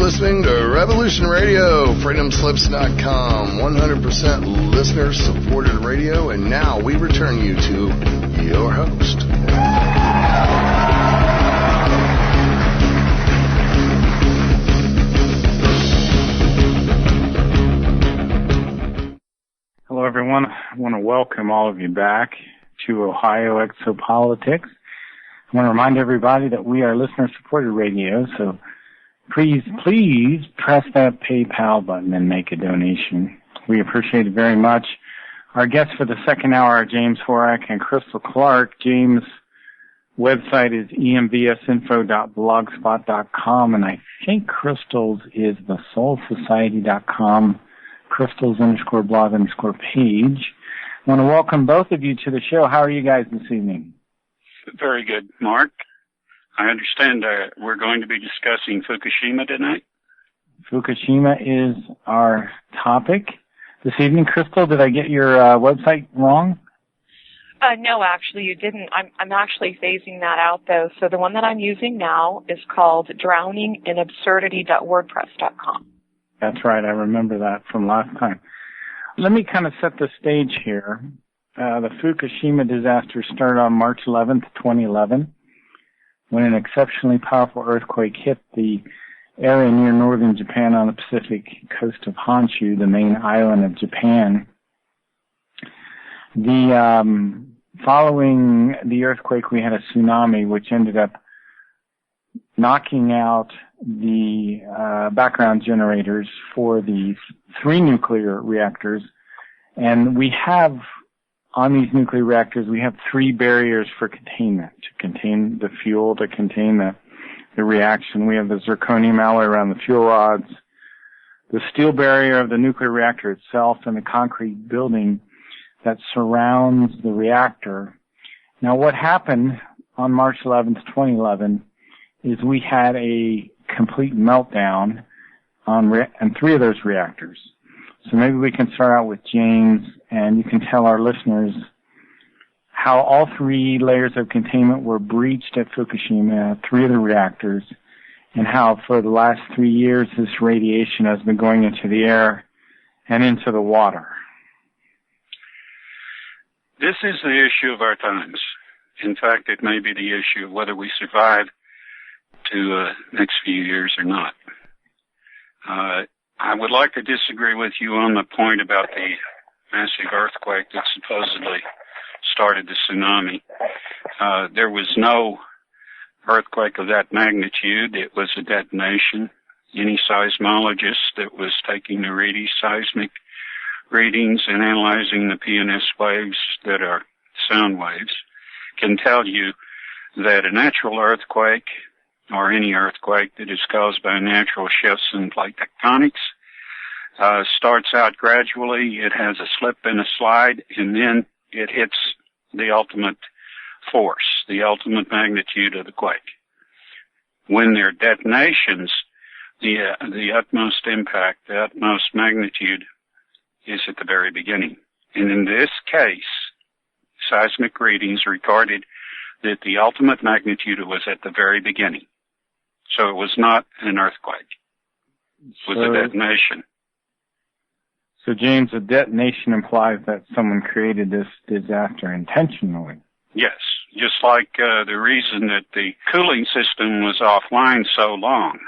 listening to Revolution Radio, freedomslips.com, 100% listener-supported radio, and now we return you to your host. Hello, everyone. I want to welcome all of you back to Ohio Exopolitics. I want to remind everybody that we are listener-supported radio, so please press that PayPal button and make a donation. We appreciate it very much. Our guests for the second hour are James Horak and Crystal Clark. James' website is emvsinfo.blogspot.com, and I think Crystal's is thesoulsociety.com, Crystal's_blog_page. I want to welcome both of you to the show. How are you guys this evening? Very good, Mark. I understand we're going to be discussing Fukushima tonight. Fukushima is our topic this evening. Crystal, did I get your website wrong? No, actually, you didn't. I'm actually phasing that out, though. So the one that I'm using now is called drowninginabsurdity.wordpress.com. That's right. I remember that from last time. Let me kind of set the stage here. The Fukushima disaster started on March 11th, 2011, when an exceptionally powerful earthquake hit the area near northern Japan on the Pacific coast of Honshu, the main island of Japan. Following the earthquake, we had a tsunami, which ended up knocking out the background generators for the 3 nuclear reactors. And we have, on these nuclear reactors, we have 3 barriers for containment, to contain the fuel, to contain the reaction. We have the zirconium alloy around the fuel rods, the steel barrier of the nuclear reactor itself, and the concrete building that surrounds the reactor. Now, what happened on March 11th, 2011, is we had a complete meltdown on 3 of those reactors. So maybe we can start out with James, and you can tell our listeners how all 3 layers of containment were breached at Fukushima, 3 of the reactors, and how for the last 3 years this radiation has been going into the air and into the water. This is the issue of our times. In fact, it may be the issue of whether we survive to next few years or not. I would like to disagree with you on the point about the massive earthquake that supposedly started the tsunami. There was no earthquake of that magnitude. It was a detonation. Any seismologist that was taking the seismic readings and analyzing the PNS waves that are sound waves can tell you that a natural earthquake, or any earthquake that is caused by natural shifts in plate tectonics, starts out gradually. It has a slip and a slide, and then it hits the ultimate force, the ultimate magnitude of the quake. When there are detonations, the utmost impact, the utmost magnitude is at the very beginning. And in this case, seismic readings recorded that the ultimate magnitude was at the very beginning. So it was not an earthquake. It was a detonation. So, James, a detonation implies that someone created this disaster intentionally. Yes, just like the reason that the cooling system was offline so long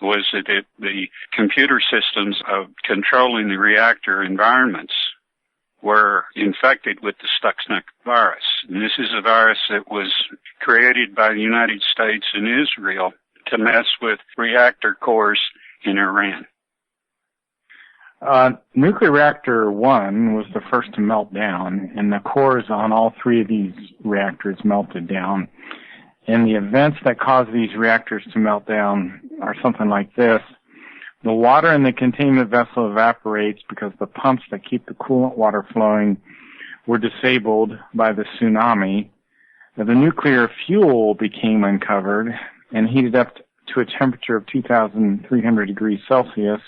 was that the computer systems of controlling the reactor environments were infected with the Stuxnet virus. And this is a virus that was created by the United States and Israel to mess with reactor cores in Iran. Nuclear reactor 1 was the first to melt down, and the cores on all 3 of these reactors melted down. And the events that cause these reactors to melt down are something like this. The water in the containment vessel evaporates because the pumps that keep the coolant water flowing were disabled by the tsunami. The nuclear fuel became uncovered and heated up to a temperature of 2,300 degrees Celsius.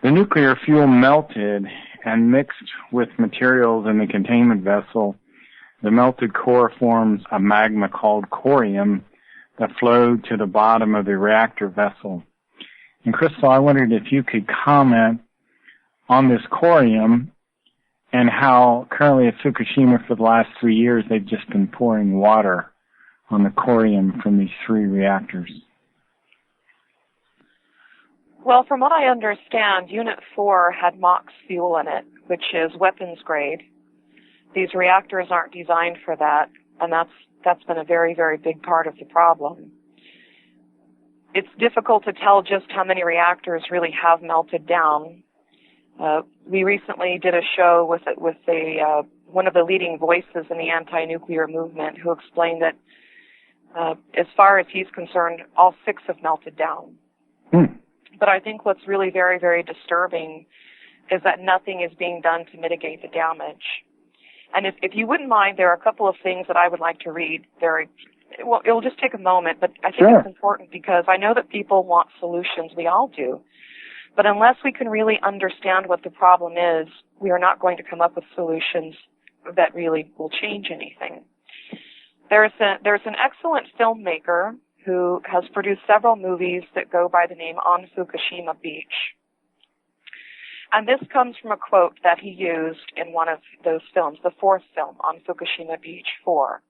The nuclear fuel melted and mixed with materials in the containment vessel. The melted core forms a magma called Corium that flowed to the bottom of the reactor vessel. And Crystal, I wondered if you could comment on this corium and how currently at Fukushima for the last 3 years they've just been pouring water on the corium from these 3 reactors. Well, from what I understand, Unit 4 had MOX fuel in it, which is weapons grade. These reactors aren't designed for that, and that's been a very, very big part of the problem. It's difficult to tell just how many reactors really have melted down. We recently did a show with one of the leading voices in the anti-nuclear movement who explained that as far as he's concerned, all 6 have melted down. But I think what's really very, very disturbing is that nothing is being done to mitigate the damage. And if you wouldn't mind, there are a couple of things that I would like to read. Well, it'll just take a moment, but I think it's important because I know that people want solutions. We all do. But unless we can really understand what the problem is, we are not going to come up with solutions that really will change anything. There's an excellent filmmaker who has produced several movies that go by the name On Fukushima Beach. And this comes from a quote that he used in one of those films, the 4th film, On Fukushima Beach 4.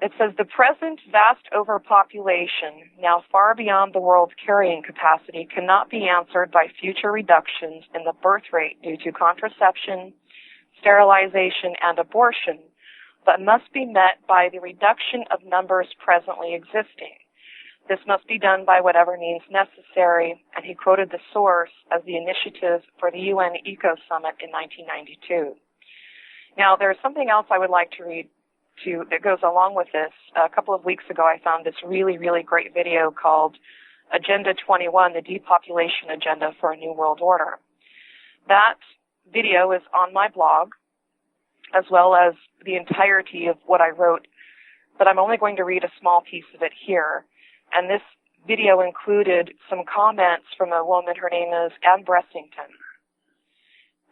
It says, "The present vast overpopulation, now far beyond the world's carrying capacity, cannot be answered by future reductions in the birth rate due to contraception, sterilization, and abortion, but must be met by the reduction of numbers presently existing. This must be done by whatever means necessary," and he quoted the source as the initiative for the UN Eco Summit in 1992. Now, there's something else I would like to read that goes along with this. A couple of weeks ago, I found this really, really great video called Agenda 21, the Depopulation Agenda for a New World Order. That video is on my blog, as well as the entirety of what I wrote, but I'm only going to read a small piece of it here. And this video included some comments from a woman, her name is Anne Bressington.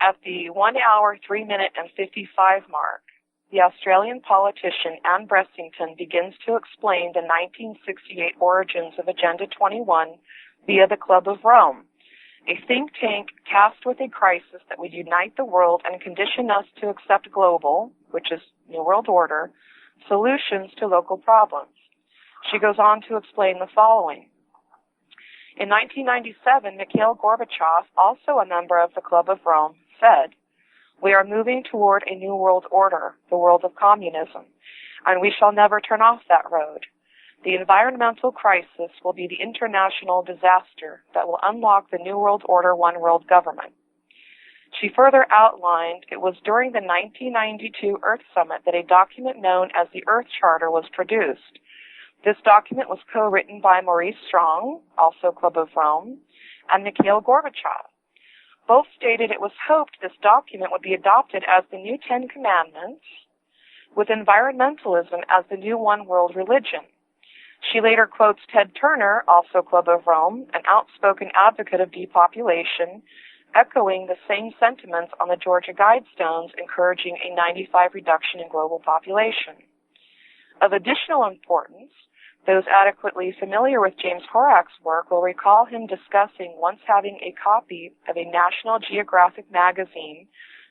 At the 1 hour, 3 minute, and 55 mark, the Australian politician Anne Bressington begins to explain the 1968 origins of Agenda 21 via the Club of Rome, a think tank tasked with a crisis that would unite the world and condition us to accept global, which is New World Order, solutions to local problems. She goes on to explain the following. In 1997, Mikhail Gorbachev, also a member of the Club of Rome, said, "We are moving toward a new world order, the world of communism, and we shall never turn off that road. The environmental crisis will be the international disaster that will unlock the New World Order one world government." She further outlined it was during the 1992 Earth Summit that a document known as the Earth Charter was produced. This document was co-written by Maurice Strong, also Club of Rome, and Mikhail Gorbachev. Both stated it was hoped this document would be adopted as the new 10 Commandments, with environmentalism as the new one world religion. She later quotes Ted Turner, also Club of Rome, an outspoken advocate of depopulation, echoing the same sentiments on the Georgia Guidestones encouraging a 95 reduction in global population. Of additional importance, those adequately familiar with James Horak's work will recall him discussing once having a copy of a National Geographic magazine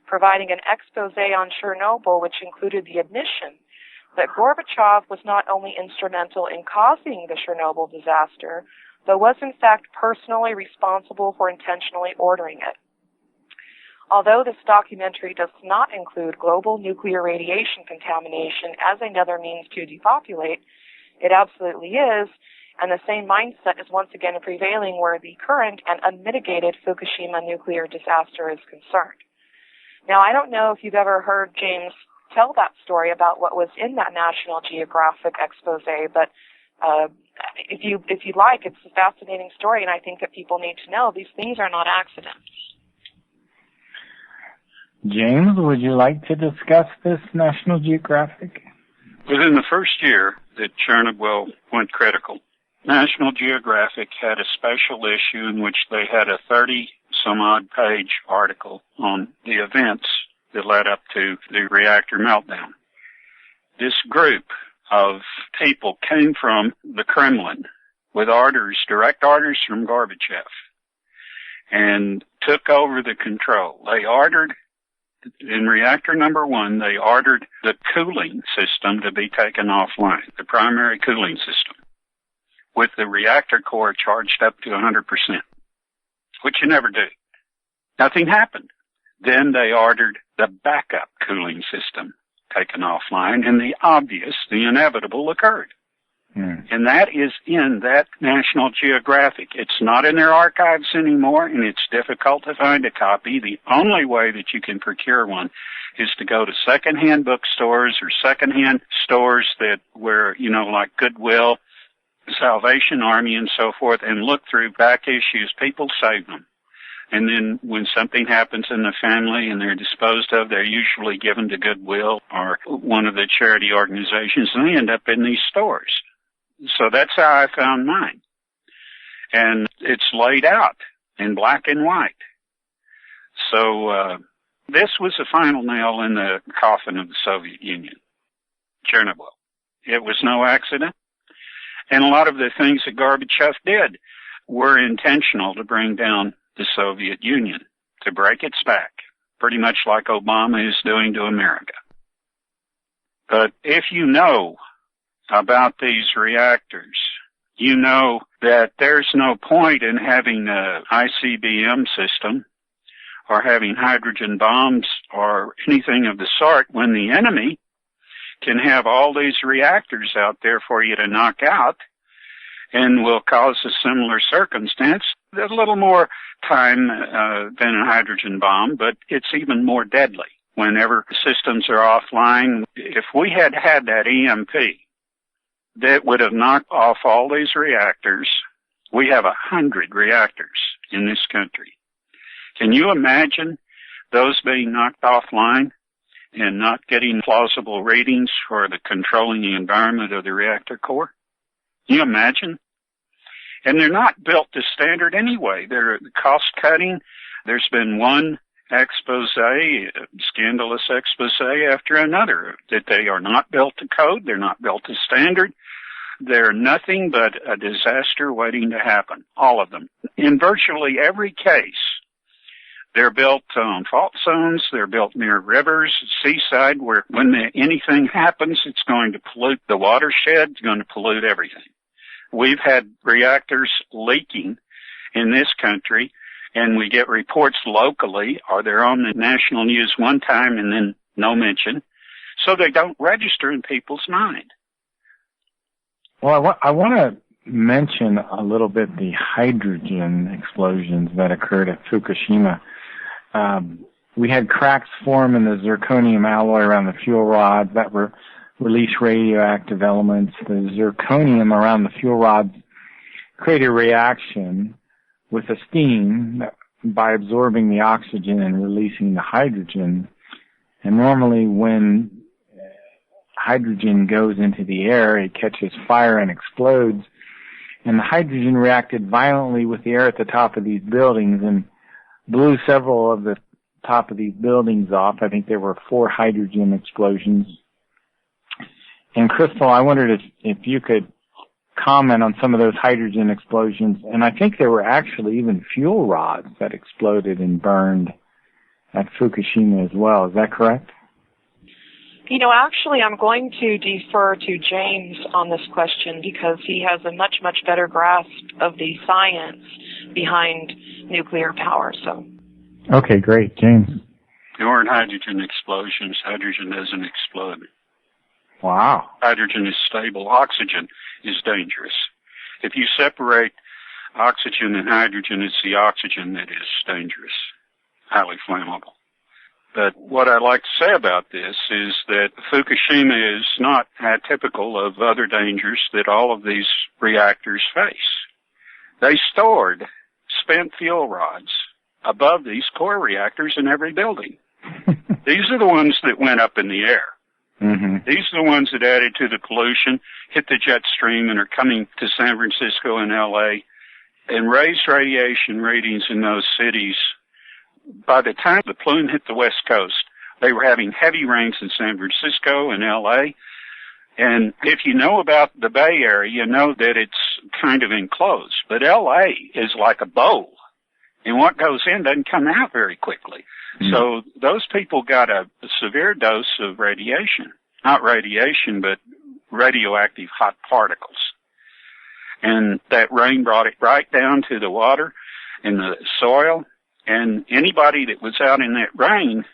providing an expose on Chernobyl, which included the admission that Gorbachev was not only instrumental in causing the Chernobyl disaster, but was in fact personally responsible for intentionally ordering it. Although this documentary does not include global nuclear radiation contamination as another means to depopulate, it absolutely is, and the same mindset is once again prevailing where the current and unmitigated Fukushima nuclear disaster is concerned. Now, I don't know if you've ever heard James tell that story about what was in that National Geographic expose, but if you'd like, it's a fascinating story, and I think that people need to know these things are not accidents. James, would you like to discuss this National Geographic? Within the first year that Chernobyl went critical, National Geographic had a special issue in which they had a 30-some-odd page article on the events that led up to the reactor meltdown. This group of people came from the Kremlin, with orders, direct orders from Gorbachev, and took over the control. They ordered, in reactor number 1, they ordered the cooling system to be taken offline, the primary cooling system, with the reactor core charged up to 100%, which you never do. Nothing happened. Then they ordered the backup cooling system taken offline, and the obvious, the inevitable occurred. And that is in that National Geographic. It's not in their archives anymore, and it's difficult to find a copy. The only way that you can procure one is to go to secondhand bookstores or secondhand stores that where, like Goodwill, Salvation Army, and so forth, and look through back issues. People save them. And then when something happens in the family and they're disposed of, they're usually given to Goodwill or one of the charity organizations, and they end up in these stores. So that's how I found mine. And it's laid out in black and white. So this was the final nail in the coffin of the Soviet Union, Chernobyl. It was no accident. And a lot of the things that Gorbachev did were intentional to bring down the Soviet Union, to break its back, pretty much like Obama is doing to America. But if you know about these reactors, you know that there's no point in having an ICBM system or having hydrogen bombs or anything of the sort when the enemy can have all these reactors out there for you to knock out and will cause a similar circumstance. There's a little more time than a hydrogen bomb, but it's even more deadly whenever systems are offline. If we had had that EMP, that would have knocked off all these reactors. We have 100 reactors in this country. Can you imagine those being knocked offline and not getting plausible readings for the controlling the environment of the reactor core? Can you imagine? And they're not built to standard anyway. They're cost-cutting. There's been one scandalous expose after another, that they are not built to code. They're not built to standard. They're nothing but a disaster waiting to happen, all of them. In virtually every case, they're built on fault zones. They're built near rivers, seaside, where when anything happens, it's going to pollute the watershed. It's going to pollute everything. We've had reactors leaking in this country, and we get reports locally, or they're on the national news one time and then no mention, so they don't register in people's mind. Well, I want to mention a little bit the hydrogen explosions that occurred at Fukushima. We had cracks form in the zirconium alloy around the fuel rods that were release radioactive elements. The zirconium around the fuel rods created a reaction with the steam by absorbing the oxygen and releasing the hydrogen. And normally when hydrogen goes into the air, it catches fire and explodes. And the hydrogen reacted violently with the air at the top of these buildings and blew several of the top of these buildings off. I think there were 4 hydrogen explosions. And Crystal, I wondered if you could comment on some of those hydrogen explosions. And I think there were actually even fuel rods that exploded and burned at Fukushima as well. Is that correct? Actually, I'm going to defer to James on this question because he has a much, much better grasp of the science behind nuclear power. So. Okay, great. James. There weren't hydrogen explosions. Hydrogen doesn't explode. Wow. Hydrogen is stable. Oxygen is dangerous. If you separate oxygen and hydrogen, it's the oxygen that is dangerous, highly flammable. But what I'd like to say about this is that Fukushima is not atypical of other dangers that all of these reactors face. They stored spent fuel rods above these core reactors in every building. These are the ones that went up in the air. Mm-hmm. These are the ones that added to the pollution, hit the jet stream, and are coming to San Francisco and L.A. and raised radiation readings in those cities. By the time the plume hit the West Coast, they were having heavy rains in San Francisco and L.A., And if you know about the Bay Area, you know that it's kind of enclosed. But LA is like a bowl, and what goes in doesn't come out very quickly. So those people got a severe dose of radiation. Not radiation, but radioactive hot particles. And that rain brought it right down to the water and the soil. And anybody that was out in that rain,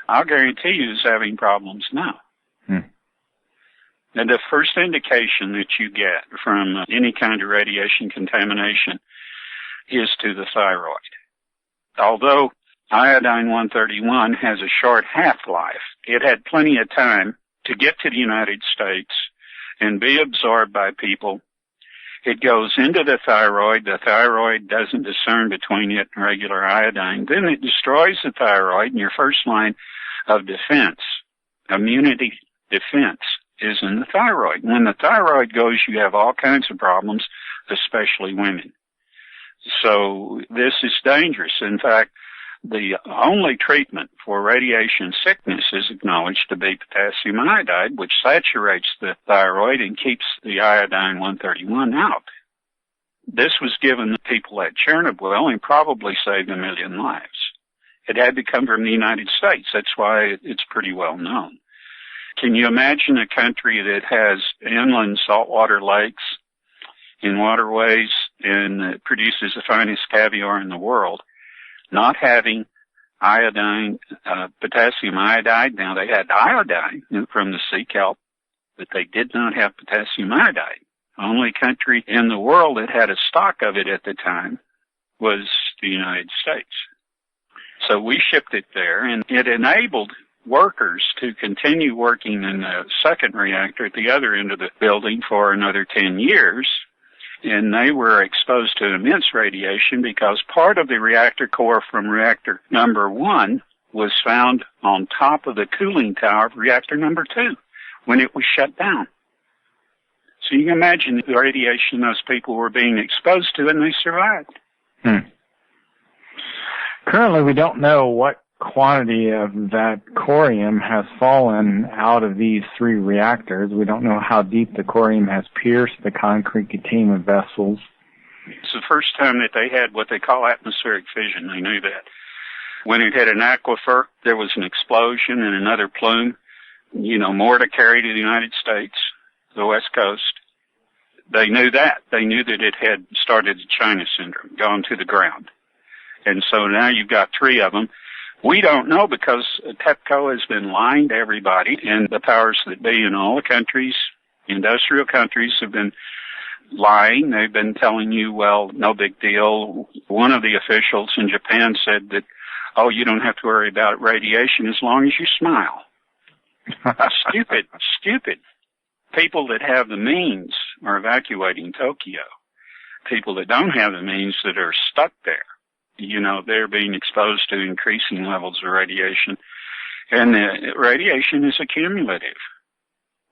I'll guarantee you, is having problems now. And the first indication that you get from any kind of radiation contamination is to the thyroid. Although iodine-131 has a short half-life, it had plenty of time to get to the United States and be absorbed by people. It goes into the thyroid. The thyroid doesn't discern between it and regular iodine. Then it destroys the thyroid, and your first line of defense, immunity defense, is in the thyroid. When the thyroid goes, you have all kinds of problems, especially women. So this is dangerous. In fact, the only treatment for radiation sickness is acknowledged to be potassium iodide, which saturates the thyroid and keeps the iodine-131 out. This was given to people at Chernobyl and probably saved 1 million lives. It had to come from the United States. That's why it's pretty well known. Can you imagine a country that has inland saltwater lakes and waterways and produces the finest caviar in the world, not having iodine, potassium iodide? Now, they had iodine from the sea kelp, but they did not have potassium iodide. The only country in the world that had a stock of it at the time was the United States. So we shipped it there, and it enabled workers to continue working in the second reactor at the other end of the building for another 10 years. And they were exposed to immense radiation because part of the reactor core from reactor number 1 was found on top of the cooling tower of reactor number 2 when it was shut down. So you can imagine the radiation those people were being exposed to, and they survived. Currently, we don't know what quantity of that corium has fallen out of these 3 reactors. We don't know how deep the corium has pierced the concrete containment vessels. It's the first time that they had what they call atmospheric fission. They knew that. When it hit an aquifer, there was an explosion and another plume, more to carry to the United States, the West Coast. They knew that. They knew that it had started the China syndrome, gone to the ground. And so now you've got 3 of them. We don't know because TEPCO has been lying to everybody, and the powers that be in all the countries, industrial countries, have been lying. They've been telling you, well, no big deal. One of the officials in Japan said that, you don't have to worry about radiation as long as you smile. Stupid. People that have the means are evacuating Tokyo. People that don't have the means that are stuck there, they're being exposed to increasing levels of radiation. And the radiation is accumulative.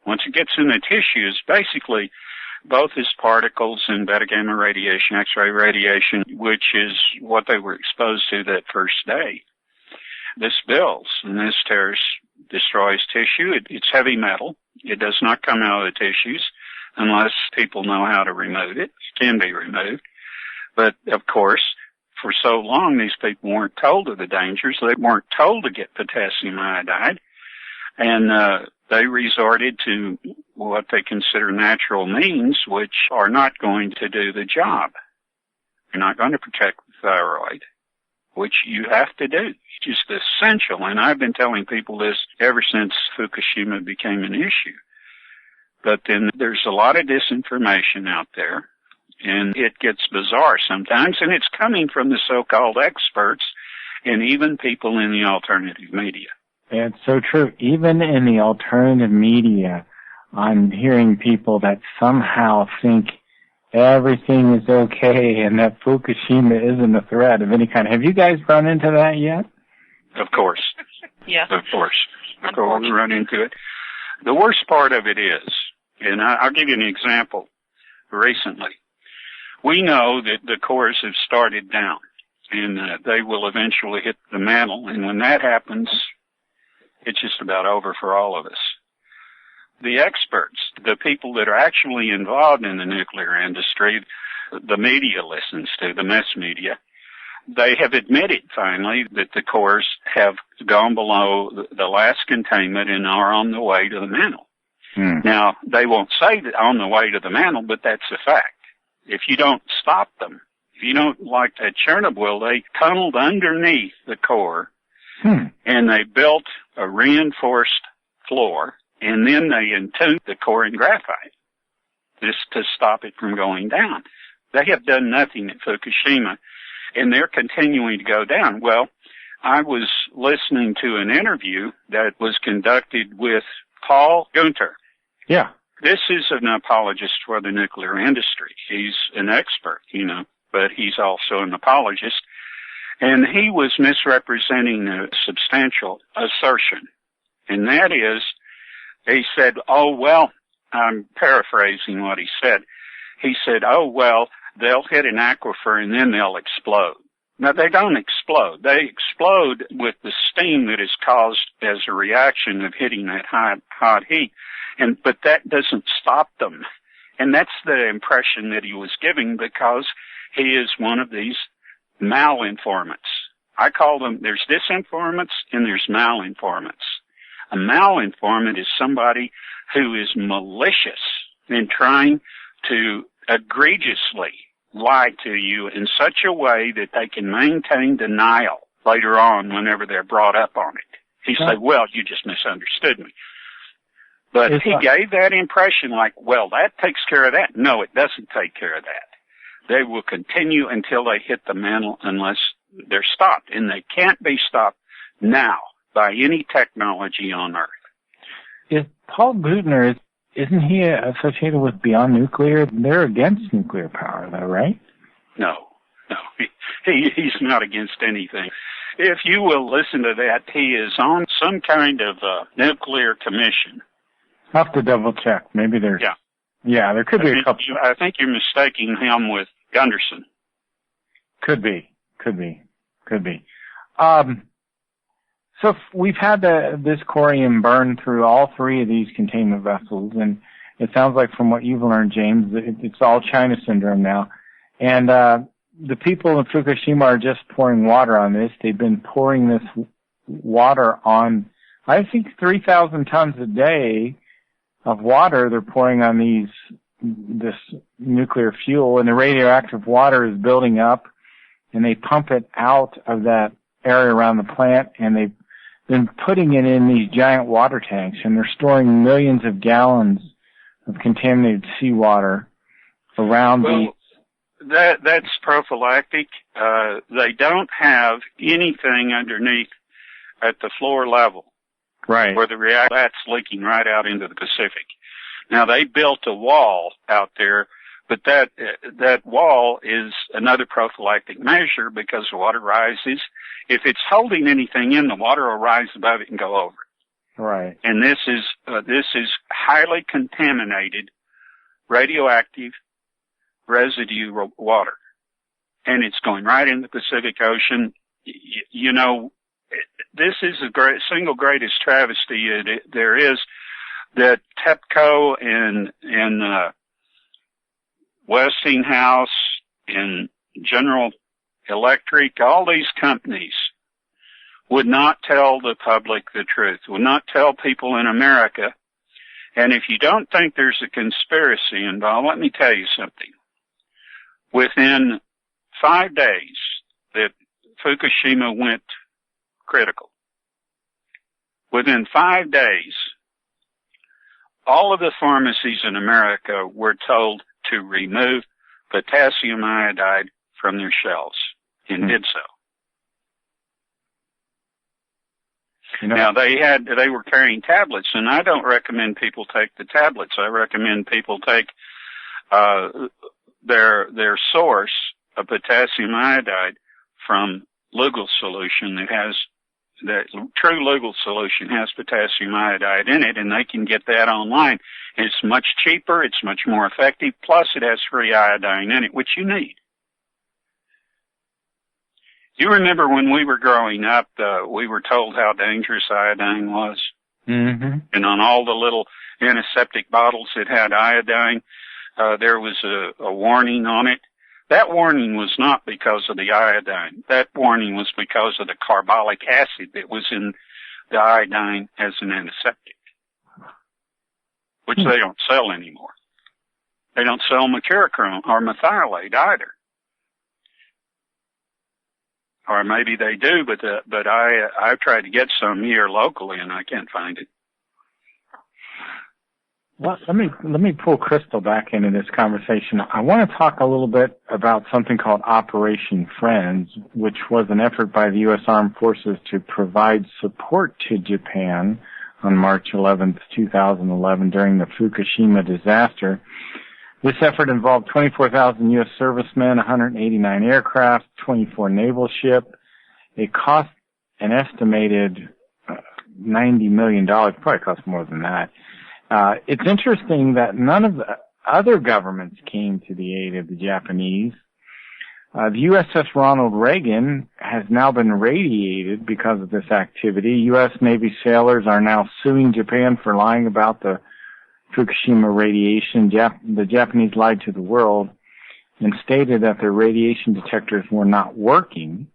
Once it gets in the tissues, basically both as particles and beta gamma radiation, X-ray radiation, which is what they were exposed to that first day. This builds, and this destroys tissue. It's heavy metal. It does not come out of the tissues unless people know how to remove it. It can be removed. But, of course, for so long, these people weren't told of the dangers. They weren't told to get potassium iodide. And they resorted to what they consider natural means, which are not going to do the job. They're not going to protect the thyroid, which you have to do. It's just essential. And I've been telling people this ever since Fukushima became an issue. But then there's a lot of disinformation out there. And it gets bizarre sometimes, and it's coming from the so-called experts and even people in the alternative media. It's so true. Even in the alternative media, I'm hearing people that somehow think everything is okay and that Fukushima isn't a threat of any kind. Have you guys run into that yet? Of course. Yeah. Of course. We run into it. The worst part of it is, and I'll give you an example recently. We know that the cores have started down, and they will eventually hit the mantle. And when that happens, it's just about over for all of us. the experts, the people that are actually involved in the nuclear industry, the media listens to, the mass media, they have admitted finally that the cores have gone below the last containment and are on the way to the mantle. Now, they won't say that on the way to the mantle, but that's a fact. If you don't stop them, if you don't, like at Chernobyl, they tunneled underneath the core and they built a reinforced floor, and then they entombed the core in graphite just to stop it from going down. They have done nothing at Fukushima, and they're continuing to go down. Well, I was listening to an interview that was conducted with Paul Gunter. Yeah. This is an apologist for the nuclear industry. He's an expert, but he's also an apologist. And he was misrepresenting a substantial assertion. And that is, he said, I'm paraphrasing what he said. He said, they'll hit an aquifer and then they'll explode. Now, they don't explode. They explode with the steam that is caused as a reaction of hitting that hot heat. But that doesn't stop them. And that's the impression that he was giving, because he is one of these malinformants. I call them, there's disinformants and there's malinformants. A malinformant is somebody who is malicious in trying to egregiously lie to you in such a way that they can maintain denial later on whenever they're brought up on it. He say, you just misunderstood me. But he gave that impression like, that takes care of that. No, it doesn't take care of that. They will continue until they hit the mantle unless they're stopped. And they can't be stopped now by any technology on Earth. Is Paul Butner, isn't he associated with Beyond Nuclear? They're against nuclear power, though, right? No. He's not against anything. If you will listen to that, he is on some kind of nuclear commission. I'll have to double check. Maybe there's... Yeah, there could be a couple... I think you're mistaking him with Gunderson. Could be. So we've had this corium burn through all three of these containment vessels, and it sounds like from what you've learned, James, it's all China syndrome now. And the people in Fukushima are just pouring water on this. They've been pouring this water on, I think, 3,000 tons a day of water they're pouring on this nuclear fuel, and the radioactive water is building up, and they pump it out of that area around the plant, and they've been putting it in these giant water tanks, and they're storing millions of gallons of contaminated seawater around That's prophylactic. They don't have anything underneath at the floor level. Right. Where that's leaking right out into the Pacific. Now, they built a wall out there, but that wall is another prophylactic measure because the water rises. If it's holding anything in, the water will rise above it and go over it. Right. And this is highly contaminated, radioactive residue water. And it's going right in the Pacific Ocean. This is the single greatest travesty there is, that TEPCO and Westinghouse and General Electric, all these companies would not tell the public the truth, would not tell people in America. And if you don't think there's a conspiracy involved, let me tell you something. Within 5 days that Fukushima went critical, within 5 days, all of the pharmacies in America were told to remove potassium iodide from their shelves, and did so. Now they were carrying tablets, and I don't recommend people take the tablets. I recommend people take their source of potassium iodide from Legal Solution that True Legal Solution has potassium iodide in it, and they can get that online. It's much cheaper, it's much more effective, plus it has free iodine in it, which you need. You remember when we were growing up, we were told how dangerous iodine was? Mm-hmm. And on all the little antiseptic bottles that had iodine, there was a warning on it. That warning was not because of the iodine. That warning was because of the carbolic acid that was in the iodine as an antiseptic, which they don't sell anymore. They don't sell mercurochrome or methylate either. Or maybe they do, but I've tried to get some here locally and I can't find it. Well, let me pull Crystal back into this conversation. I want to talk a little bit about something called Operation Friends, which was an effort by the U.S. Armed Forces to provide support to Japan on March 11th, 2011 during the Fukushima disaster. This effort involved 24,000 U.S. servicemen, 189 aircraft, 24 naval ships. It cost an estimated $90 million, probably cost more than that. It's interesting that none of the other governments came to the aid of the Japanese. The USS Ronald Reagan has now been radiated because of this activity. U.S. Navy sailors are now suing Japan for lying about the Fukushima radiation. The Japanese lied to the world and stated that their radiation detectors were not working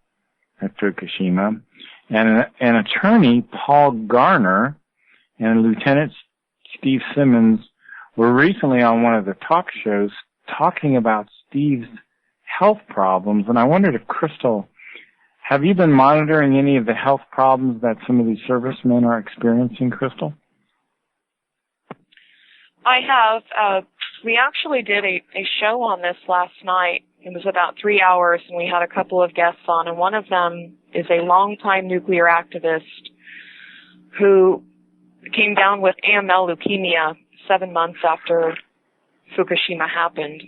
at Fukushima. And an attorney, Paul Garner, and Lieutenant Steve Simmons were recently on one of the talk shows talking about Steve's health problems. And I wondered if, Crystal, have you been monitoring any of the health problems that some of these servicemen are experiencing, Crystal? I have. We actually did a show on this last night. It was about 3 hours, and we had a couple of guests on, and one of them is a longtime nuclear activist who came down with AML leukemia 7 months after Fukushima happened.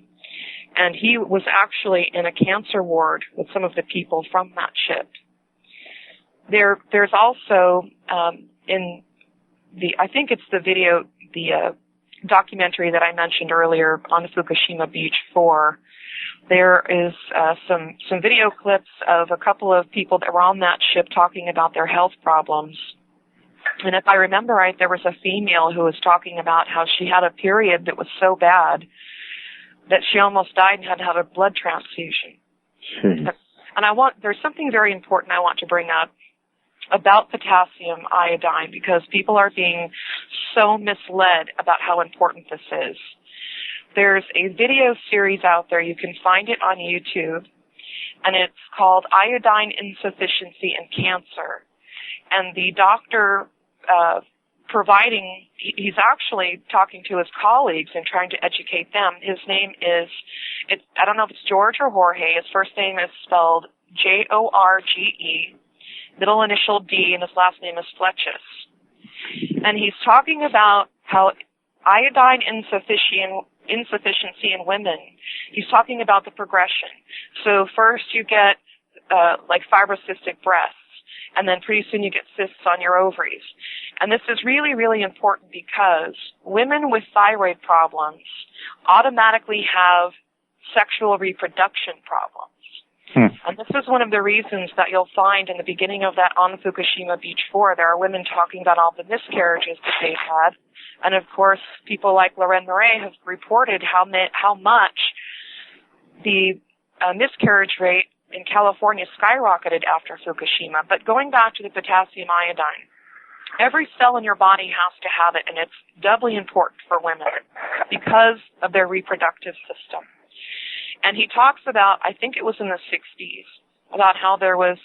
And he was actually in a cancer ward with some of the people from that ship. There's also, in the, I think it's the video, the documentary that I mentioned earlier on Fukushima Beach 4, there is some video clips of a couple of people that were on that ship talking about their health problems. And if I remember right, there was a female who was talking about how she had a period that was so bad that she almost died and had to have a blood transfusion. And there's something very important I want to bring up about potassium iodine, because people are being so misled about how important this is. There's a video series out there, you can find it on YouTube, and it's called Iodine Insufficiency in Cancer. And the doctor he's actually talking to his colleagues and trying to educate them. His name is, I don't know if it's George or Jorge. His first name is spelled Jorge, middle initial D, and his last name is Fletches. And he's talking about how iodine insufficiency in women, he's talking about the progression. So first you get like fibrocystic breasts, and then pretty soon you get cysts on your ovaries. And this is really, really important because women with thyroid problems automatically have sexual reproduction problems. And this is one of the reasons that you'll find in the beginning of that on Fukushima Beach 4, there are women talking about all the miscarriages that they've had. And of course, people like Lorraine Murray have reported how much the miscarriage rate in California skyrocketed after Fukushima. But going back to the potassium iodine, every cell in your body has to have it, and it's doubly important for women because of their reproductive system. And he talks about, I think it was in the 60s, about how there was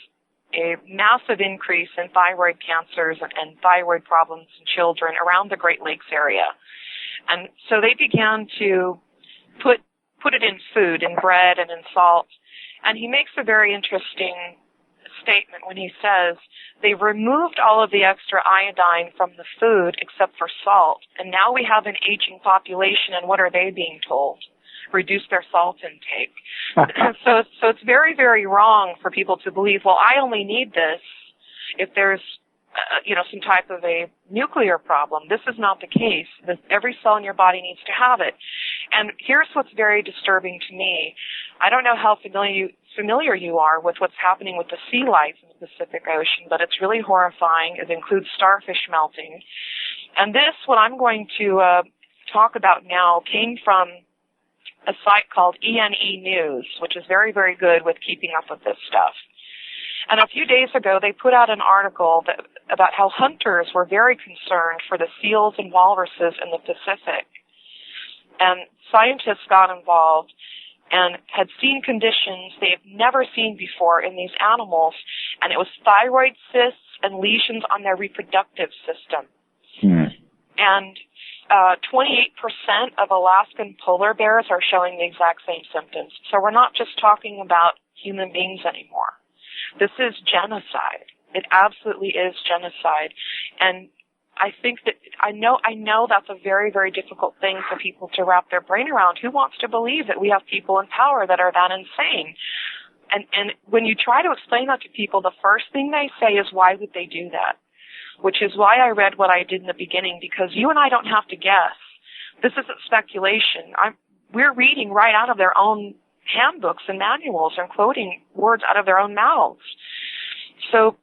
a massive increase in thyroid cancers and thyroid problems in children around the Great Lakes area. And so they began to put it in food, in bread and in salt. And he makes a very interesting statement when he says they removed all of the extra iodine from the food except for salt. And now we have an aging population, and what are they being told? Reduce their salt intake. So it's very, very wrong for people to believe, well, I only need this if there's, some type of a nuclear problem. This is not the case. Every cell in your body needs to have it. And here's what's very disturbing to me. I don't know how familiar you are with what's happening with the sea life in the Pacific Ocean, but it's really horrifying. It includes starfish melting. And this, what I'm going to talk about now, came from a site called ENE News, which is very, very good with keeping up with this stuff. And a few days ago, they put out an article about how hunters were very concerned for the seals and walruses in the Pacific. And scientists got involved and had seen conditions they have never seen before in these animals, and it was thyroid cysts and lesions on their reproductive system. And 28% of Alaskan polar bears are showing the exact same symptoms. So we're not just talking about human beings anymore. This is genocide. It absolutely is genocide. And I think that I know that's a very, very difficult thing for people to wrap their brain around. Who wants to believe that we have people in power that are that insane? And when you try to explain that to people, the first thing they say is, why would they do that? Which is why I read what I did in the beginning, because you and I don't have to guess. This isn't speculation. We're reading right out of their own handbooks and manuals and quoting words out of their own mouths. So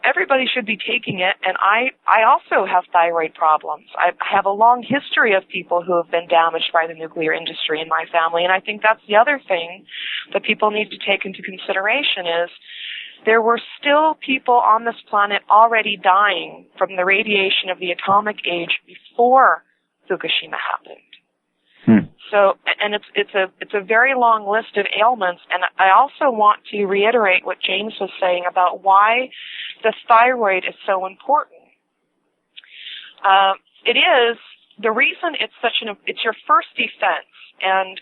everybody should be taking it, and I also have thyroid problems. I have a long history of people who have been damaged by the nuclear industry in my family, and I think that's the other thing that people need to take into consideration is there were still people on this planet already dying from the radiation of the atomic age before Fukushima happened. So, and it's a very long list of ailments, and I also want to reiterate what James was saying about why the thyroid is so important. It is the reason it's your first defense, and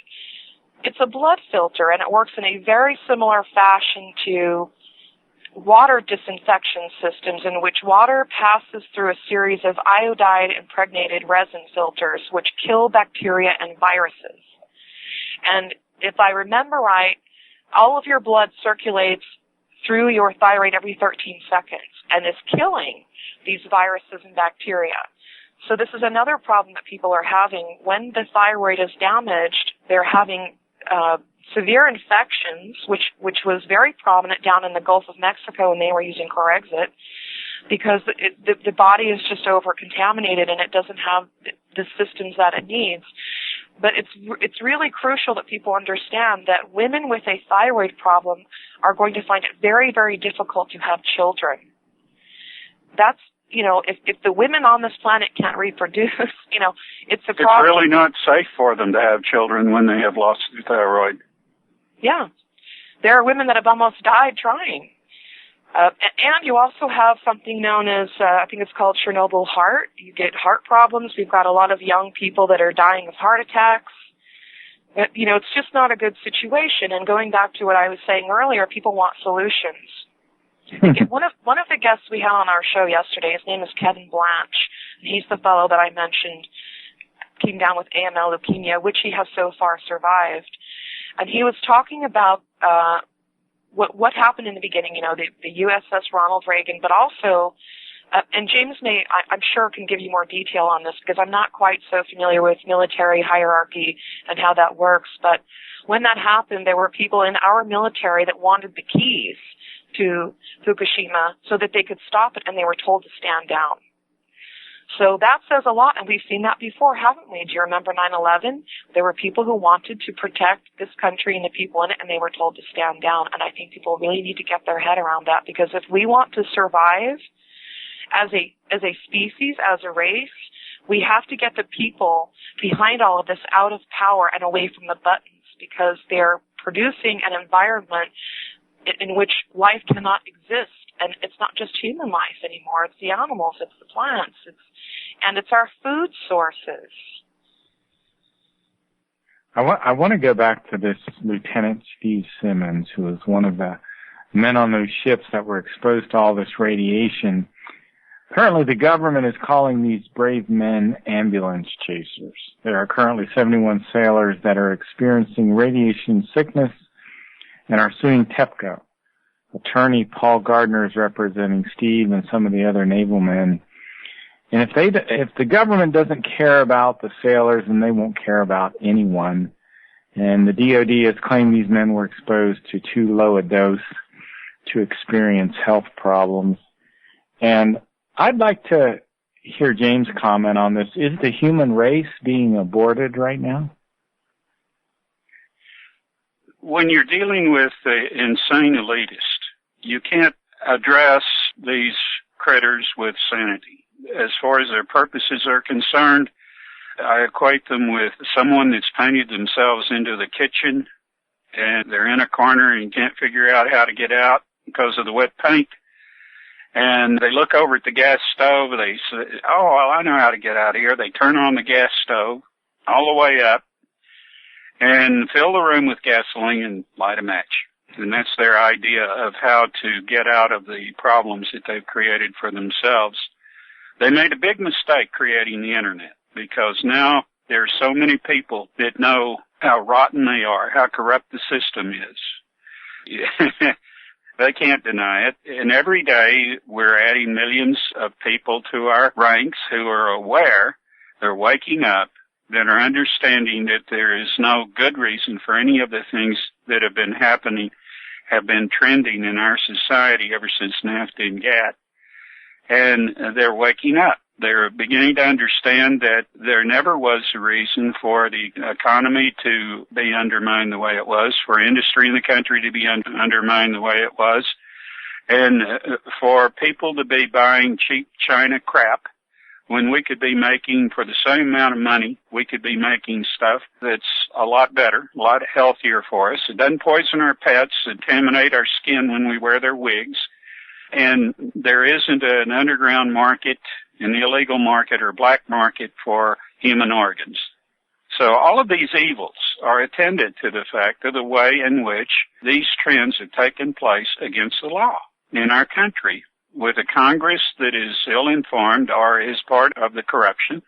it's a blood filter, and it works in a very similar fashion to water disinfection systems, in which water passes through a series of iodide-impregnated resin filters which kill bacteria and viruses. And if I remember right, all of your blood circulates through your thyroid every 13 seconds and is killing these viruses and bacteria. So this is another problem that people are having. When the thyroid is damaged, they're having severe infections, which was very prominent down in the Gulf of Mexico when they were using Corexit, because the body is just over-contaminated and it doesn't have the systems that it needs. But it's really crucial that people understand that women with a thyroid problem are going to find it very, very difficult to have children. That's, if the women on this planet can't reproduce, it's a problem. It's really not safe for them to have children when they have lost their thyroid. Yeah. There are women that have almost died trying. And you also have something known as, I think it's called Chernobyl heart. You get heart problems. We've got a lot of young people that are dying of heart attacks. It's just not a good situation. And going back to what I was saying earlier, people want solutions. One of the guests we had on our show yesterday, his name is Kevin Blanche. And he's the fellow that I mentioned came down with AML leukemia, which he has so far survived. And he was talking about what happened in the beginning, the USS Ronald Reagan, but also, and James I'm sure can give you more detail on this because I'm not quite so familiar with military hierarchy and how that works. But when that happened, there were people in our military that wanted the keys to Fukushima so that they could stop it, and they were told to stand down. So that says a lot, and we've seen that before, haven't we? Do you remember 9/11? There were people who wanted to protect this country and the people in it, and they were told to stand down. And I think people really need to get their head around that, because if we want to survive as a species, as a race, we have to get the people behind all of this out of power and away from the buttons, because they're producing an environment in which life cannot exist. And it's not just human life anymore. It's the animals, it's the plants, it's our food sources. I want to go back to this Lieutenant Steve Simmons, who was one of the men on those ships that were exposed to all this radiation. Apparently the government is calling these brave men ambulance chasers. There are currently 71 sailors that are experiencing radiation sickness and are suing TEPCO. Attorney Paul Gardner is representing Steve and some of the other naval men. And if the government doesn't care about the sailors, then they won't care about anyone. And the DOD has claimed these men were exposed to too low a dose to experience health problems. And I'd like to hear James comment on this. Is the human race being aborted right now? When you're dealing with the insane elitist, you can't address these critters with sanity. As far as their purposes are concerned, I equate them with someone that's painted themselves into the kitchen and they're in a corner and can't figure out how to get out because of the wet paint. And they look over at the gas stove. They say, oh, well, I know how to get out of here. They turn on the gas stove all the way up and fill the room with gasoline and light a match. And that's their idea of how to get out of the problems that they've created for themselves. They made a big mistake creating the Internet because now there are so many people that know how rotten they are, how corrupt the system is. They can't deny it. And every day we're adding millions of people to our ranks who are aware, they're waking up, that are understanding that there is no good reason for any of the things that have been happening, have been trending in our society ever since NAFTA and GATT. And they're waking up. They're beginning to understand that there never was a reason for the economy to be undermined the way it was, for industry in the country to be undermined the way it was, and for people to be buying cheap China crap when we could be making, for the same amount of money, we could be making stuff that's a lot better, a lot healthier for us. It doesn't poison our pets, contaminate our skin when we wear their wigs, and there isn't an underground market, an illegal market or black market for human organs. So all of these evils are attended to the fact of the way in which these trends have taken place against the law in our country, with a Congress that is ill-informed or is part of the corruption,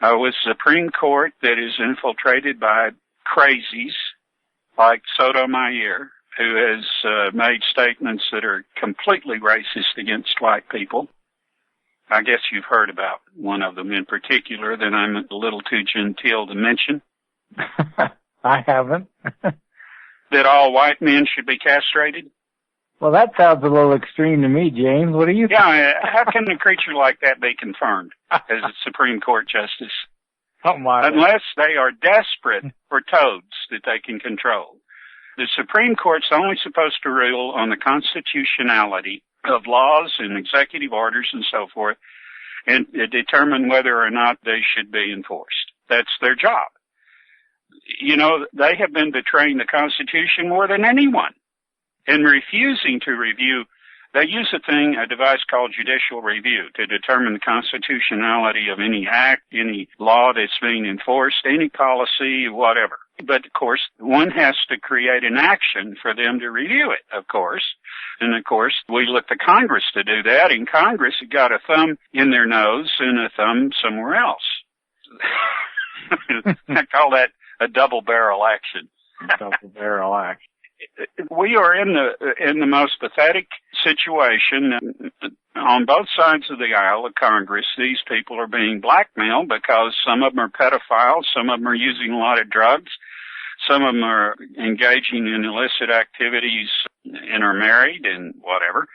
with Supreme Court that is infiltrated by crazies like Sotomayor, who has made statements that are completely racist against white people. I guess you've heard about one of them in particular that I'm a little too genteel to mention. I haven't. That all white men should be castrated? Well, that sounds a little extreme to me, James. What do you think? Yeah, how can a creature like that be confirmed as a Supreme Court justice? Oh, my. Unless they are desperate for toads that they can control. The Supreme Court's only supposed to rule on the constitutionality of laws and executive orders and so forth, and determine whether or not they should be enforced. That's their job. You know, they have been betraying the Constitution more than anyone and refusing to review. They use a device called judicial review to determine the constitutionality of any act, any law that's being enforced, any policy, whatever. But, of course, one has to create an action for them to review it, of course. And, of course, we look to Congress to do that, and Congress has got a thumb in their nose and a thumb somewhere else. I call that a double-barrel action. Double-barrel action. We are in the most pathetic situation on both sides of the aisle of Congress. These people are being blackmailed because some of them are pedophiles, some of them are using a lot of drugs, some of them are engaging in illicit activities and are married and whatever.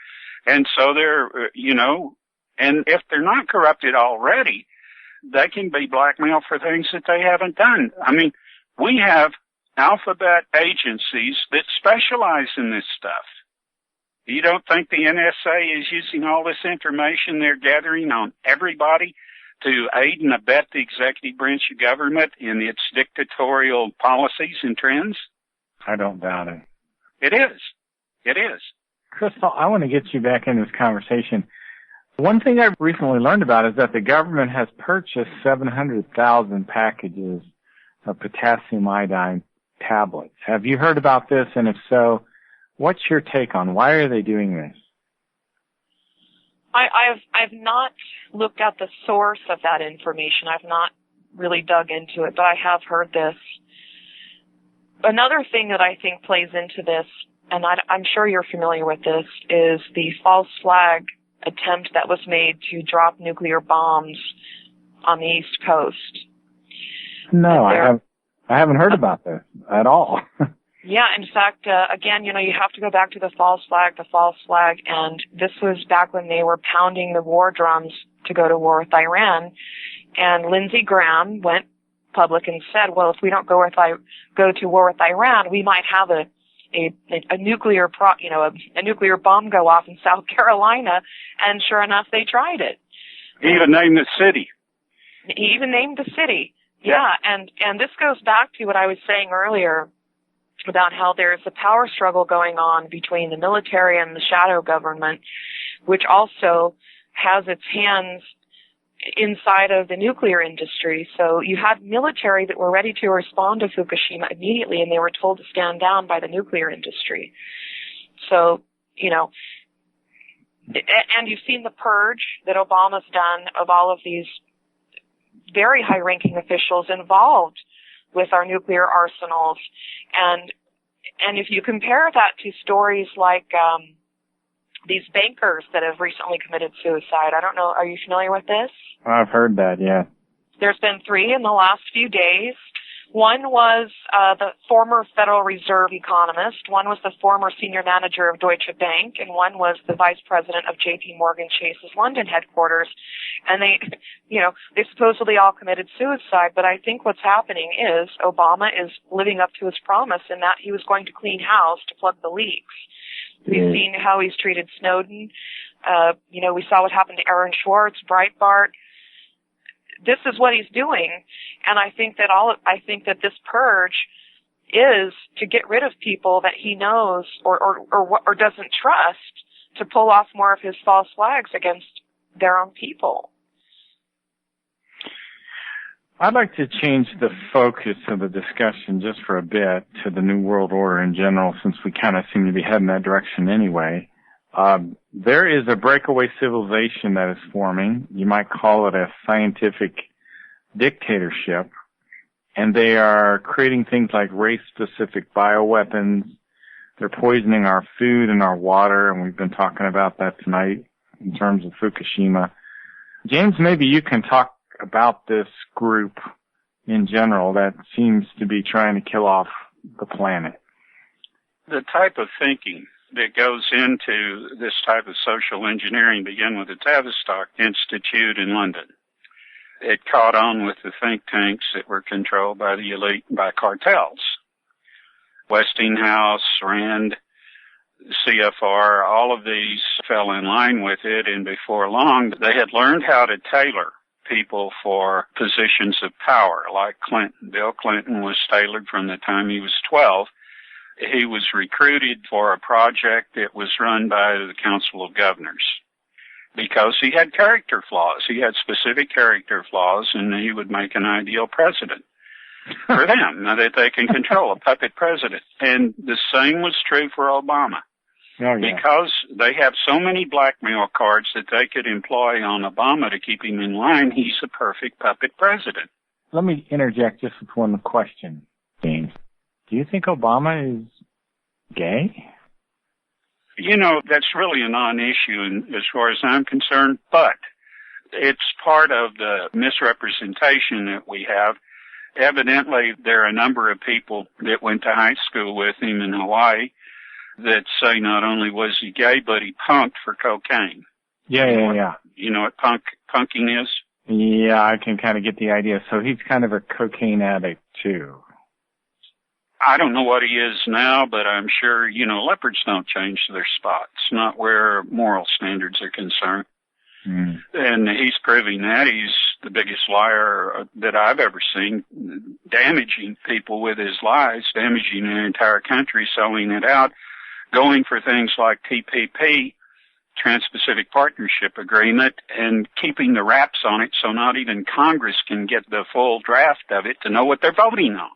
And so they're, you know, and if they're not corrupted already, they can be blackmailed for things that they haven't done. I mean, we have alphabet agencies that specialize in this stuff. You don't think the NSA is using all this information they're gathering on everybody to aid and abet the executive branch of government in its dictatorial policies and trends? I don't doubt it. It is. It is. Crystal, I want to get you back into this conversation. One thing I recently learned about is that the government has purchased 700,000 packages of potassium iodine tablets. Have you heard about this? And if so, what's your take on why are they doing this? I've not looked at the source of that information. I've not really dug into it, but I have heard this. Another thing that I think plays into this, and I'm sure you're familiar with this, is the false flag attempt that was made to drop nuclear bombs on the East Coast. No, I haven't heard about this at all. Yeah, in fact, again, you know, you have to go back to the false flag, and this was back when they were pounding the war drums to go to war with Iran. And Lindsey Graham went public and said, well, if we don't go to war with Iran, we might have a nuclear bomb go off in South Carolina. And sure enough, they tried it. He even named the city. He even named the city. Yeah. And this goes back to what I was saying earlier about how there's a power struggle going on between the military and the shadow government, which also has its hands inside of the nuclear industry. So you had military that were ready to respond to Fukushima immediately, and they were told to stand down by the nuclear industry. So, and you've seen the purge that Obama's done of all of these very high-ranking officials involved with our nuclear arsenals. And if you compare that to stories like these bankers that have recently committed suicide, I don't know, are you familiar with this? I've heard that, yeah. There's been 3 in the last few days. One was the former Federal Reserve economist, one was the former senior manager of Deutsche Bank, and one was the vice president of J.P. Morgan Chase's London headquarters. And they supposedly all committed suicide, but I think what's happening is Obama is living up to his promise in that he was going to clean house to plug the leaks. We've seen how he's treated Snowden. We saw what happened to Aaron Schwartz, Breitbart. This is what he's doing, and I think that this purge is to get rid of people that he knows or doesn't trust to pull off more of his false flags against their own people. I'd like to change the focus of the discussion just for a bit to the New World Order in general, since we kind of seem to be heading that direction anyway. There is a breakaway civilization that is forming. You might call it a scientific dictatorship. And they are creating things like race-specific bioweapons. They're poisoning our food and our water, and we've been talking about that tonight in terms of Fukushima. James, maybe you can talk about this group in general that seems to be trying to kill off the planet. The type of thinking that goes into this type of social engineering began with the Tavistock Institute in London. It caught on with the think tanks that were controlled by the elite and by cartels. Westinghouse, Rand, CFR, all of these fell in line with it, and before long they had learned how to tailor people for positions of power, like Clinton. Bill Clinton was tailored from the time he was 12. He was recruited for a project that was run by the Council of Governors because he had character flaws. He had specific character flaws, and he would make an ideal president for them that they can control, a puppet president. And the same was true for Obama. Oh, yeah. Because they have so many blackmail cards that they could employ on Obama to keep him in line, he's a perfect puppet president. Let me interject just with one question, James. Do you think Obama is gay? That's really a non-issue as far as I'm concerned, but it's part of the misrepresentation that we have. Evidently, there are a number of people that went to high school with him in Hawaii that say not only was he gay, but he punked for cocaine. Yeah. You know what punking is? Yeah, I can kind of get the idea. So he's kind of a cocaine addict, too. I don't know what he is now, but I'm sure, leopards don't change their spots, not where moral standards are concerned. Mm. And he's proving that. He's the biggest liar that I've ever seen, damaging people with his lies, damaging an entire country, selling it out, going for things like TPP, Trans-Pacific Partnership Agreement, and keeping the wraps on it so not even Congress can get the full draft of it to know what they're voting on.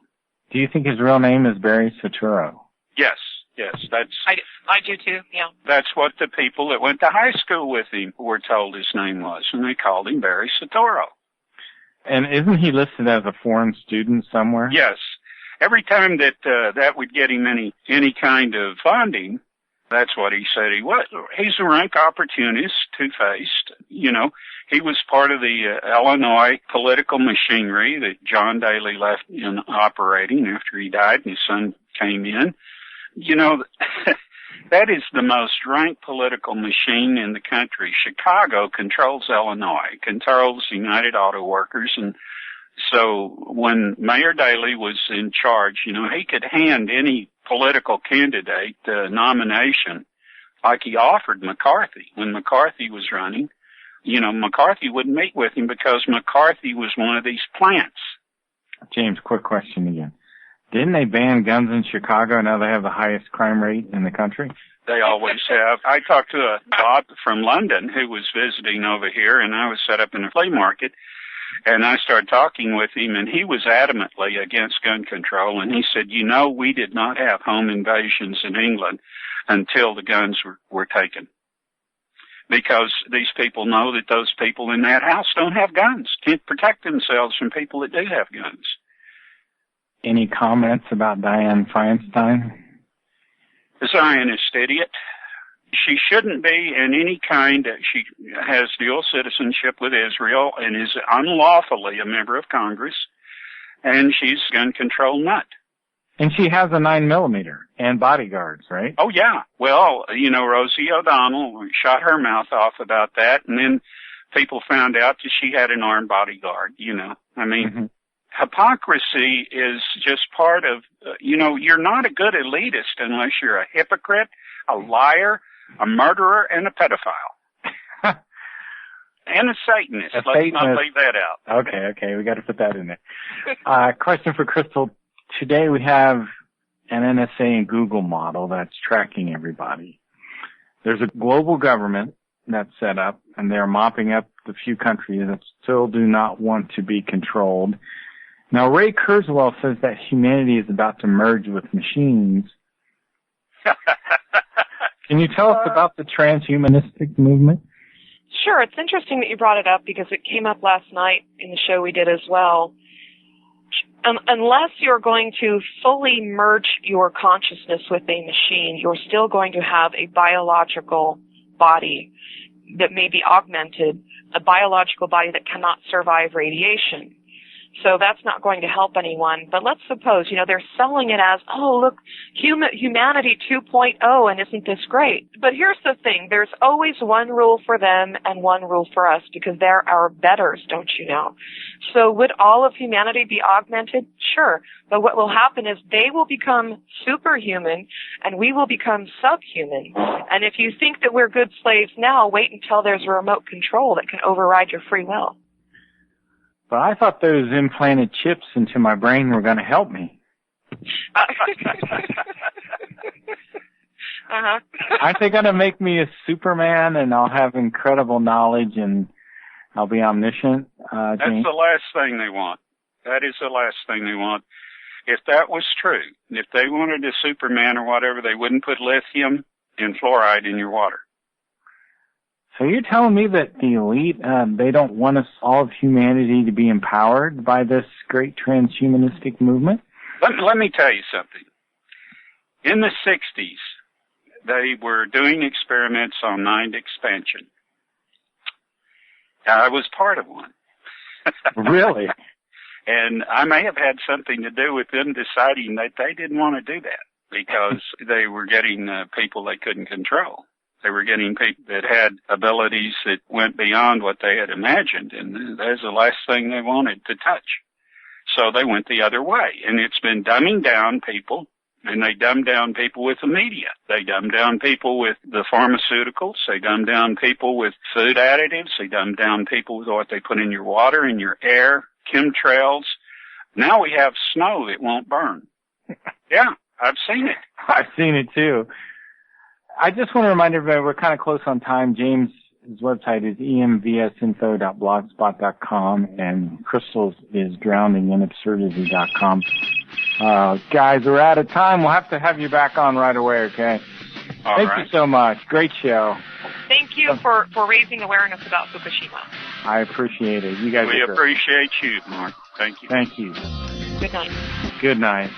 Do you think his real name is Barry Soetoro? Yes, that's... I do too, yeah. That's what the people that went to high school with him were told his name was, and they called him Barry Soetoro. And isn't he listed as a foreign student somewhere? Yes. Every time that would get him any kind of funding, that's what he said he was. He's a rank opportunist, two-faced. He was part of the Illinois political machinery that John Daly left That is the most rank political machine in the country. Chicago controls Illinois, controls United Auto Workers, and so when Mayor Daley was in charge, he could hand any political candidate the nomination like he offered McCarthy. When McCarthy was running, McCarthy wouldn't meet with him because McCarthy was one of these plants. James, quick question again. Didn't they ban guns in Chicago? Now they have the highest crime rate in the country. They always have. I talked to a Bob from London who was visiting over here, and I was set up in a flea market, and I started talking with him, and he was adamantly against gun control, and he said, we did not have home invasions in England until the guns were taken. Because these people know that those people in that house don't have guns, can't protect themselves from people that do have guns. Any comments about Dianne Feinstein? A Zionist idiot. She shouldn't be in any kind. She has dual citizenship with Israel and is unlawfully a member of Congress, and she's a gun control nut. And she has a 9mm and bodyguards, right? Oh, yeah. Well, Rosie O'Donnell shot her mouth off about that, and then people found out that she had an armed bodyguard, Hypocrisy is just part of, you're not a good elitist unless you're a hypocrite, a liar, a murderer, and a pedophile. And a Satanist. Let's not leave that out. Okay. We got to put that in there. Question for Crystal. Today we have an NSA and Google model that's tracking everybody. There's a global government that's set up, and they're mopping up the few countries that still do not want to be controlled. Now, Ray Kurzweil says that humanity is about to merge with machines. Can you tell us about the transhumanistic movement? Sure. It's interesting that you brought it up because it came up last night in the show we did as well. Unless you're going to fully merge your consciousness with a machine, you're still going to have a biological body that may be augmented, a biological body that cannot survive radiation. So that's not going to help anyone. But let's suppose, they're selling it as, oh, look, humanity 2.0, and isn't this great? But here's the thing. There's always one rule for them and one rule for us because they're our betters, don't you know? So would all of humanity be augmented? Sure. But what will happen is they will become superhuman and we will become subhuman. And if you think that we're good slaves now, wait until there's a remote control that can override your free will. But I thought those implanted chips into my brain were going to help me. Aren't they going to make me a Superman and I'll have incredible knowledge and I'll be omniscient? That's the last thing they want. That is the last thing they want. If that was true, if they wanted a Superman or whatever, they wouldn't put lithium and fluoride in your water. So you're telling me that the elite, they don't want us, all of humanity, to be empowered by this great transhumanistic movement? Let me tell you something. In the 60s, they were doing experiments on mind expansion. I was part of one. Really? And I may have had something to do with them deciding that they didn't want to do that because they were getting people they couldn't control. They were getting people that had abilities that went beyond what they had imagined, and that's the last thing they wanted to touch. So they went the other way, and it's been dumbing down people, and they dumb down people with the media. They dumb down people with the pharmaceuticals. They dumb down people with food additives. They dumb down people with what they put in your water, in your air, chemtrails. Now we have snow that won't burn. Yeah, I've seen it. I've seen it too. I just want to remind everybody we're kind of close on time. James' website is emvsinfo.blogspot.com and Crystal's is drowninginabsurdity.com. Guys, we're out of time. We'll have to have you back on right away, okay? Thank you so much. Great show. Thank you for raising awareness about Fukushima. I appreciate it. You guys We appreciate you, Mark. Thank you. Thank you. Good night. Good night.